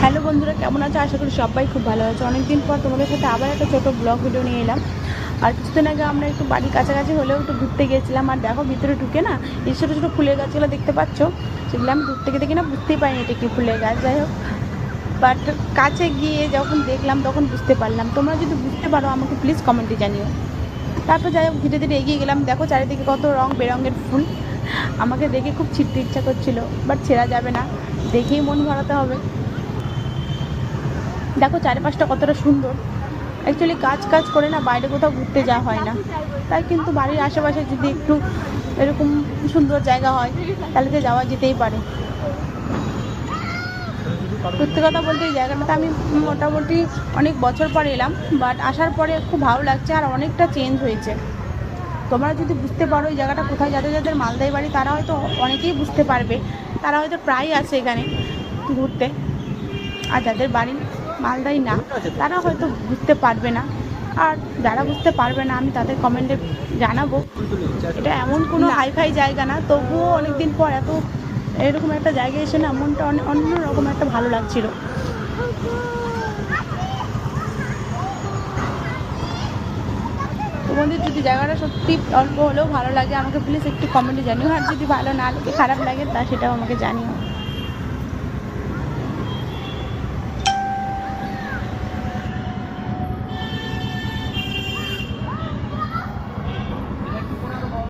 Hello বন্ধুরা, কেমন আছো? আশা করি সবাই খুব ভালো আছো। অনেকদিন পর তোমাদের সাথে আবার একটা ছোটো ব্লগ ভিডিও নিয়ে এলাম। আর কিছুদিন আগে আমরা একটু বাড়ির কাছাকাছি হলেও একটু ঘুরতে গিয়েছিলাম। আর দেখো, ভিতরে ঢুকে না এই ছোটো ছোটো ফুলের গাছগুলো দেখতে পাচ্ছ, সেগুলো আমি দূর থেকে দেখি না বুঝতেই পারিনি এটা কি ফুলের গাছ। যাই হোক, বাট কাছে গিয়ে যখন দেখলাম তখন বুঝতে পারলাম। তোমরা যদি বুঝতে পারো আমাকে প্লিজ কমেন্টে জানিও। তারপর যাই হোক, ধীরে ধীরে এগিয়ে গেলাম। দেখো চারিদিকে কত রং বেরঙের ফুল। আমাকে দেখে খুব ছিঁড়তে ইচ্ছা করছিল, বাট ছেঁড়া যাবে না, দেখেই মন ভরাতে হবে। দেখো চারিপাশটা কতটা সুন্দর। অ্যাকচুয়ালি কাজ কাজ করে না বাইরে কোথাও ঘুরতে যাওয়া হয় না, তাই কিন্তু বাড়ির আশেপাশে যদি একটু এরকম সুন্দর জায়গা হয় তাহলে তো যাওয়া যেতেই পারে। সত্যি কথা বলতে এই জায়গাটাতে আমি মোটামুটি অনেক বছর পরে এলাম, বাট আসার পরে খুব ভালো লাগছে আর অনেকটা চেঞ্জ হয়েছে। তোমরা যদি বুঝতে পারো এই জায়গাটা কোথায়, যাদের যাদের মালদায় বাড়ি তারা হয়তো অনেকেই বুঝতে পারবে, তারা হয়তো প্রায় আসে এখানে ঘুরতে। আর যাদের বাড়ি মালদায় না তারা হয়তো বুঝতে পারবে না। আর যারা বুঝতে পারবে না আমি তাদের কমেন্টে জানাবো। এটা এমন কোনো হাইফাই জায়গা না, তবুও অনেকদিন পর এরকম একটা জায়গায় এসে না মনটা অন্যরকম একটা ভালো লাগছিল। তোমাদের যদি জায়গাটা সত্যি অল্প হলেও ভালো লাগে আমাকে প্লিজ একটু কমেন্টে জানিও। আর যদি ভালো না লাগে, খারাপ লাগে, তা সেটাও আমাকে জানিও।